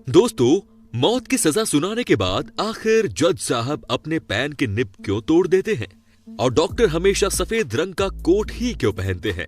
दोस्तों, मौत की सजा सुनाने के बाद आखिर जज साहब अपने पैन की निब क्यों तोड़ देते हैं? और डॉक्टर हमेशा सफेद रंग का कोट ही क्यों पहनते हैं?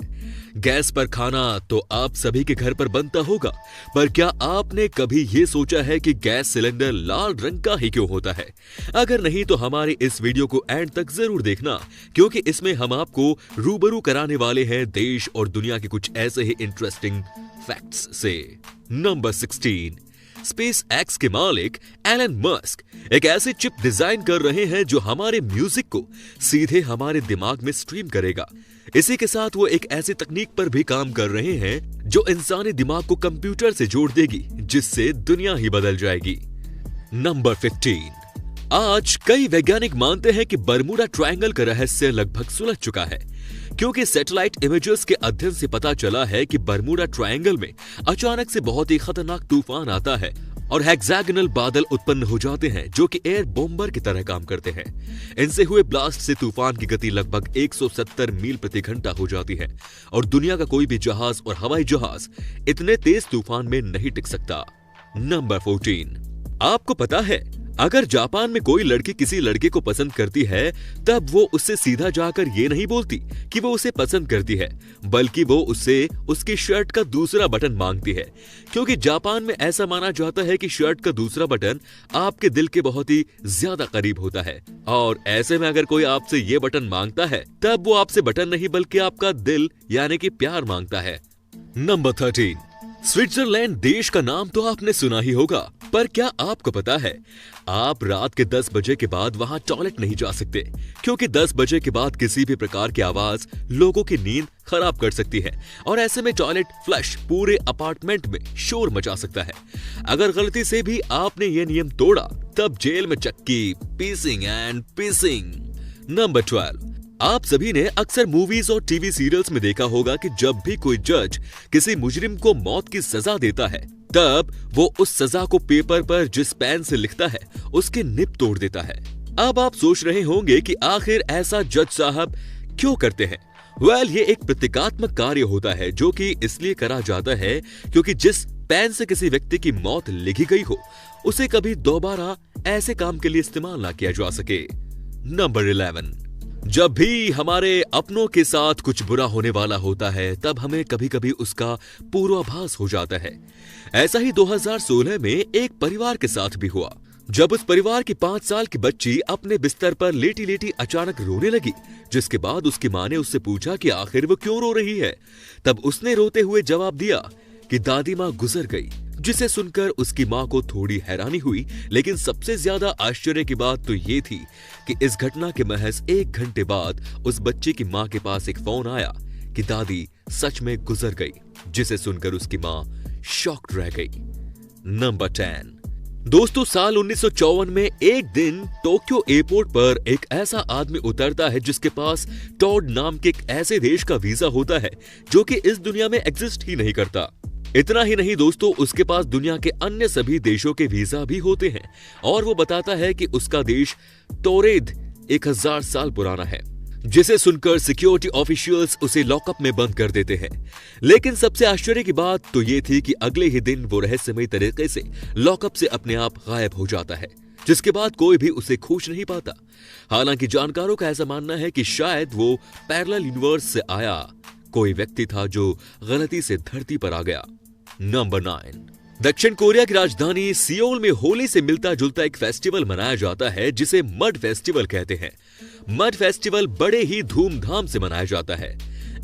गैस पर खाना तो आप सभी के घर पर बनता होगा, पर क्या आपने कभी ये सोचा है कि गैस सिलेंडर लाल रंग का ही क्यों होता है? अगर नहीं तो हमारे इस वीडियो को एंड तक जरूर देखना, क्योंकि इसमें हम आपको रूबरू कराने वाले हैं देश और दुनिया के कुछ ऐसे ही इंटरेस्टिंग फैक्ट्स से। नंबर 16, स्पेस एक्स के मालिक एलन मस्क एक ऐसे चिप डिजाइन कर रहे हैं जो हमारे म्यूजिक को सीधे हमारे दिमाग में स्ट्रीम करेगा। इसी के साथ वो एक ऐसी तकनीक पर भी काम कर रहे हैं जो इंसानी दिमाग को कंप्यूटर से जोड़ देगी, जिससे दुनिया ही बदल जाएगी। नंबर 15, आज कई वैज्ञानिक मानते हैं कि बरमूडा ट्रायंगल का रहस्य लगभग सुलझ चुका है, क्योंकि सैटेलाइट इमेजेस के अध्ययन से पता चला है कि बरमूडा ट्रायंगल में अचानक से बहुत ही खतरनाक तूफान आता है और हेक्सागोनल बादल उत्पन्न हो जाते हैं जो कि एयर बॉम्बर की तरह काम करते हैं। इनसे हुए ब्लास्ट से तूफान की गति लगभग 170 मील प्रति घंटा हो जाती है और दुनिया का कोई भी जहाज और हवाई जहाज इतने तेज तूफान में नहीं टिक सकता। नंबर 14, आपको पता है अगर जापान में कोई लड़की किसी लड़के को पसंद करती है, तब वो उससे सीधा जाकर ये नहीं बोलती कि वो उसे पसंद करती है, बल्कि वो उससे उसकी शर्ट का दूसरा बटन मांगती है, क्योंकि जापान में ऐसा माना जाता है कि शर्ट का दूसरा बटन आपके दिल के बहुत ही ज्यादा करीब होता है। और ऐसे में अगर कोई आपसे ये बटन मांगता है, तब वो आपसे बटन नहीं बल्कि आपका दिल यानी कि प्यार मांगता है। नंबर 13, स्विट्जरलैंड देश का नाम तो आपने सुना ही होगा, पर क्या आपको पता है आप रात के 10 बजे के बाद वहां टॉयलेट नहीं जा सकते, क्योंकि 10 बजे के बाद किसी भी प्रकार की आवाज लोगों की नींद खराब कर सकती है और ऐसे में टॉयलेट फ्लश पूरे अपार्टमेंट में शोर मचा सकता है। अगर गलती से भी आपने ये नियम तोड़ा, तब जेल में चक्की, पीसिंग एंड पीसिंग। नंबर 12, आप सभी ने अक्सर मूवीज और टीवी सीरियल्स में देखा होगा कि जब भी कोई जज किसी मुजरिम को मौत की सजा देता है, तब वो उस सजा को पेपर पर जिस पेन से लिखता है उसके निब तोड़ देता है। अब आप सोच रहे होंगे कि आखिर ऐसा जज साहब क्यों करते हैं? ये एक प्रतीकात्मक कार्य होता है जो कि इसलिए करा जाता है क्योंकि जिस पेन से किसी व्यक्ति की मौत लिखी गई हो, उसे कभी दोबारा ऐसे काम के लिए इस्तेमाल ना किया जा सके। नंबर 11, जब भी हमारे अपनों के साथ कुछ बुरा होने वाला होता है, तब हमें कभी कभी उसका पूर्वाभास हो जाता है। ऐसा ही 2016 में एक परिवार के साथ भी हुआ, जब उस परिवार की 5 साल की बच्ची अपने बिस्तर पर लेटी लेटी अचानक रोने लगी, जिसके बाद उसकी मां ने उससे पूछा कि आखिर वो क्यों रो रही है। तब उसने रोते हुए जवाब दिया कि दादी मां गुजर गई, जिसे सुनकर उसकी मां को थोड़ी हैरानी हुई, लेकिन सबसे ज्यादा आश्चर्य की बात तो ये थी कि इस घटना के महज 1 घंटे बाद उस बच्चे की मां के पास एक फोन आया कि दादी सच में गुजर गई, जिसे सुनकर उसकी मां शॉक्ड रह गई। नंबर 10, दोस्तों, साल 1954 में एक दिन टोक्यो एयरपोर्ट पर एक ऐसा आदमी उतरता है जिसके पास टॉड नाम के एक ऐसे देश का वीजा होता है जो कि इस दुनिया में एग्जिस्ट ही नहीं करता। इतना ही नहीं दोस्तों, उसके पास दुनिया के अन्य सभी देशों के वीजा भी होते हैं और वो बताता है कि उसका देश तोरेद 1000 साल पुराना है, जिसे सुनकर सिक्योरिटी ऑफिशियल्स उसे लॉकअप में बंद कर देते हैं। लेकिन सबसे आश्चर्य की बात तो ये थी कि अगले ही दिन वो रहस्यमयी तरीके से लॉकअप से अपने आप गायब हो जाता है, जिसके बाद कोई भी उसे खोज नहीं पाता। हालांकि जानकारों का ऐसा मानना है कि शायद वो पैरेलल यूनिवर्स से आया कोई व्यक्ति था जो गलती से धरती पर आ गया। नंबर 9, दक्षिण कोरिया की राजधानी सियोल में होली से मिलता जुलता एक फेस्टिवल मनाया जाता है जिसे मड फेस्टिवल कहते हैं। मड फेस्टिवल बड़े ही धूमधाम से मनाया जाता है।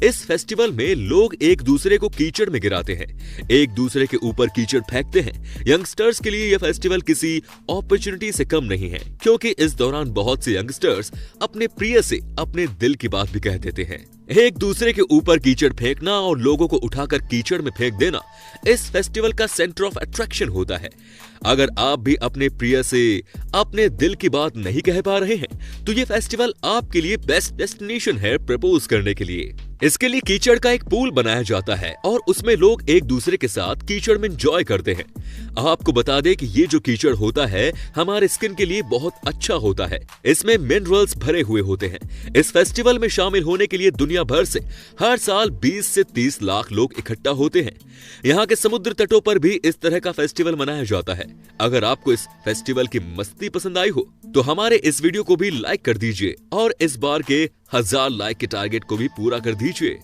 इस फेस्टिवल में लोग एक दूसरे को कीचड़ में गिराते हैं, एक दूसरे के ऊपर कीचड़ फेंकते हैं। यंगस्टर्स के लिए यह फेस्टिवल किसी अपॉर्चुनिटी से कम नहीं है, क्योंकि इस दौरान बहुत से यंगस्टर्स अपने प्रिय से अपने दिल की बात भी कह देते हैं। एक दूसरे के ऊपर कीचड़ फेंकना और लोगों को उठाकर कीचड़ में फेंक देना इस फेस्टिवल का सेंटर ऑफ अट्रैक्शन होता है। अगर आप भी अपने प्रिय से अपने दिल की बात नहीं कह पा रहे हैं, तो ये फेस्टिवल आपके लिए बेस्ट डेस्टिनेशन है प्रपोज करने के लिए। इसके लिए कीचड़ का एक पूल बनाया जाता है और उसमें लोग एक दूसरे के साथ कीचड़ में एंजॉय करते हैं। आपको बता दें कि ये जो कीचड़ होता है हमारे स्किन के लिए बहुत अच्छा होता है। इसमें मिनरल्स भरे हुए होते हैं। इस फेस्टिवल में शामिल होने के लिए दुनिया भर से हर साल 20 से 30 लाख लोग इकट्ठा होते हैं। यहाँ के समुद्र तटों पर भी इस तरह का फेस्टिवल मनाया जाता है। अगर आपको इस फेस्टिवल की मस्ती पसंद आई हो तो हमारे इस वीडियो को भी लाइक कर दीजिए और इस बार के 1000 लाइक के टारगेट को भी पूरा कर दीजिए।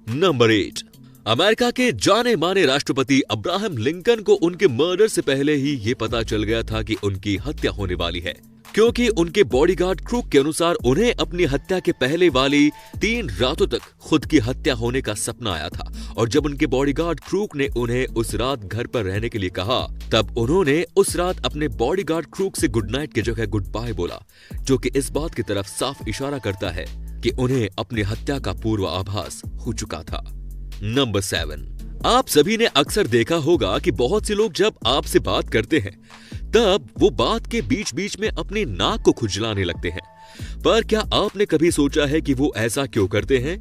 नंबर 8, अमेरिका के जाने माने राष्ट्रपति अब्राहम लिंकन को उनके मर्डर से पहले ही ये पता चल गया था कि उनकी हत्या होने वाली है, क्योंकि उनके बॉडीगार्ड क्रूक के अनुसार उन्हें अपनी हत्या के पहले वाली 3 रातों तक खुद की हत्या होने का सपना आया था। और जब उनके बॉडीगार्ड क्रूक ने उन्हें उस रात घर पर रहने के लिए कहा, तब उन्होंने उस रात अपने बॉडीगार्ड क्रूक से गुड नाइट की जगह गुड बाय बोला, जो कि इस बात की तरफ साफ इशारा करता है कि उन्हें अपनी हत्या का पूर्व आभास हो चुका था। नंबर 7, आप सभी ने अक्सर देखा होगा कि बहुत से लोग जब आपसे बात करते हैं तब वो बात के बीच बीच में अपनी नाक को खुजलाने लगते हैं। पर क्या आपने कभी सोचा है कि वो ऐसा क्यों करते हैं?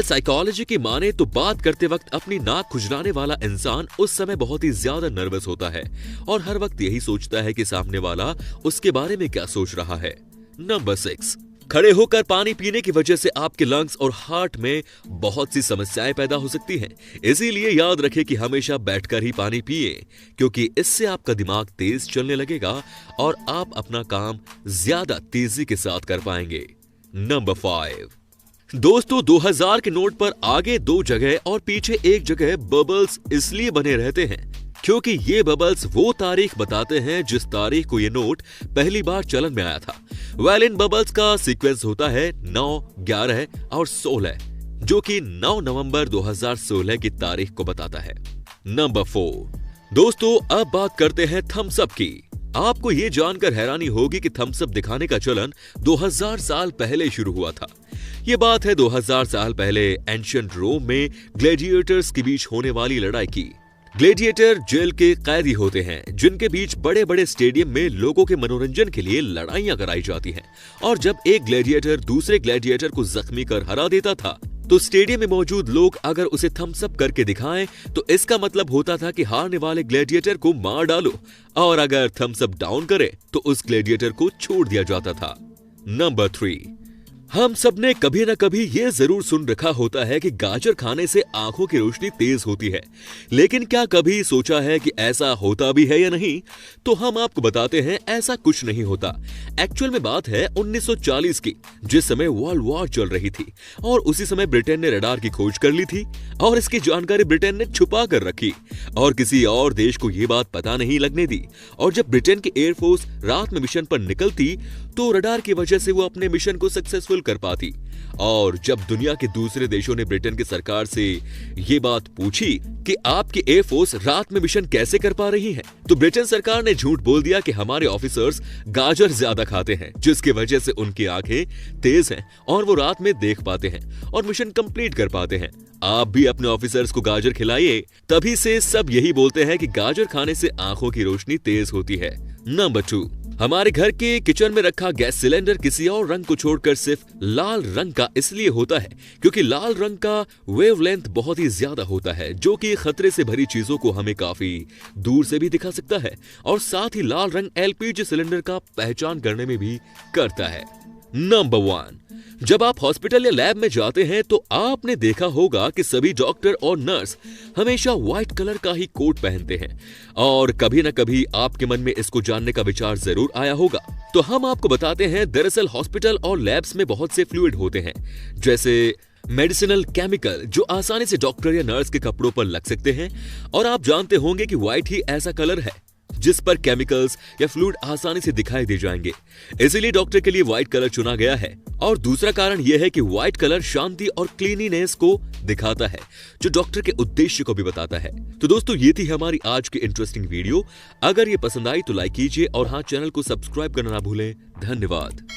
साइकोलॉजी की माने तो बात करते वक्त अपनी नाक खुजलाने वाला इंसान उस समय बहुत ही ज्यादा नर्वस होता है और हर वक्त यही सोचता है कि सामने वाला उसके बारे में क्या सोच रहा है। नंबर 6, खड़े होकर पानी पीने की वजह से आपके लंग्स और हार्ट में बहुत सी समस्याएं पैदा हो सकती हैं। इसीलिए याद रखें कि हमेशा बैठकर ही पानी पिए, क्योंकि इससे आपका दिमाग तेज चलने लगेगा और आप अपना काम ज्यादा तेजी के साथ कर पाएंगे। नंबर 5, दोस्तों 2000 के नोट पर आगे 2 जगह और पीछे 1 जगह बबल्स इसलिए बने रहते हैं क्योंकि ये बबल्स वो तारीख बताते हैं जिस तारीख को ये नोट पहली बार चलन में आया था। इन बबल्स का सीक्वेंस होता है 9, 11 और 16, जो कि 9 नवंबर 2016 की तारीख को बताता है। नंबर 4, दोस्तों अब बात करते हैं थम्स अप की। आपको ये जानकर हैरानी होगी कि थम्स अप दिखाने का चलन 2000 साल पहले शुरू हुआ था। ये बात है 2000 साल पहले एंशिएंट रोम में ग्लैडिएटर्स के बीच होने वाली लड़ाई की। ग्लैडिएटर जेल के कैदी होते हैं जिनके बीच बड़े बड़े स्टेडियम में लोगों के मनोरंजन के लिए लड़ाइयां कराई जाती हैं। और जब एक ग्लैडिएटर दूसरे ग्लैडिएटर को जख्मी कर हरा देता था तो स्टेडियम में मौजूद लोग अगर उसे थम्स अप करके दिखाएं तो इसका मतलब होता था कि हारने वाले ग्लैडिएटर को मार डालो, और अगर थम्स अप डाउन करे तो उस ग्लैडिएटर को छोड़ दिया जाता था। नंबर 3, हम सब ने कभी न कभी ये जरूर सुन रखा होता है कि गाजर खाने से आंखों की रोशनी तेज होती है, लेकिन क्या कभी सोचा है कि ऐसा होता भी है या नहीं? तो हम आपको बताते हैं, ऐसा कुछ नहीं होता। एक्चुअल में बात है 1940 की, जिस समय वर्ल्ड वॉर चल रही थी और उसी समय ब्रिटेन ने रडार की खोज कर ली थी और इसकी जानकारी ब्रिटेन ने छुपा कर रखी और किसी और देश को ये बात पता नहीं लगने दी। और जब ब्रिटेन की एयरफोर्स रात में मिशन पर निकलती तो रडार की वजह से वो अपने मिशन को सक्सेसफुल कर पाती। और जब दुनिया के दूसरे देशों ने ब्रिटेन की सरकार से ये बात पूछी कि आपकी एयरफोर्स रात में मिशन कैसे कर पा रही है, तो ब्रिटेन सरकार ने झूठ बोल दिया कि हमारे ऑफिसर्स गाजर ज्यादा खाते हैं, जिसकी वजह से उनकी आंखें तेज हैं और वो रात में देख पाते हैं और मिशन कंप्लीट कर पाते हैं। आप भी अपने ऑफिसर्स को गाजर खिलाइए, तभी से सब यही बोलते हैं कि गाजर खाने से आंखों की रोशनी तेज होती है। नंबर 2, हमारे घर के किचन में रखा गैस सिलेंडर किसी और रंग को छोड़कर सिर्फ लाल रंग का इसलिए होता है क्योंकि लाल रंग का वेवलेंथ बहुत ही ज्यादा होता है, जो कि खतरे से भरी चीजों को हमें काफी दूर से भी दिखा सकता है और साथ ही लाल रंग एलपीजी सिलेंडर का पहचान करने में भी करता है। नंबर 1, जब आप हॉस्पिटल या लैब में जाते हैं तो आपने देखा होगा कि सभी डॉक्टर और नर्स हमेशा व्हाइट कलर का ही कोट पहनते हैं और कभी न कभी आपके मन में इसको जानने का विचार जरूर आया होगा। तो हम आपको बताते हैं, दरअसल हॉस्पिटल और लैब्स में बहुत से फ्लूइड होते हैं, जैसे मेडिसिनल केमिकल, जो आसानी से डॉक्टर या नर्स के कपड़ों पर लग सकते हैं। और आप जानते होंगे कि व्हाइट ही ऐसा कलर है जिस पर केमिकल्स या फ्लूइड आसानी से दिखाई दे जाएंगे, इसीलिए डॉक्टर के लिए व्हाइट कलर चुना गया है। और दूसरा कारण यह है कि व्हाइट कलर शांति और क्लीनिनेस को दिखाता है, जो डॉक्टर के उद्देश्य को भी बताता है। तो दोस्तों, ये थी हमारी आज की इंटरेस्टिंग वीडियो। अगर ये पसंद आई तो लाइक कीजिए और हाँ, चैनल को सब्सक्राइब करना ना भूलें। धन्यवाद।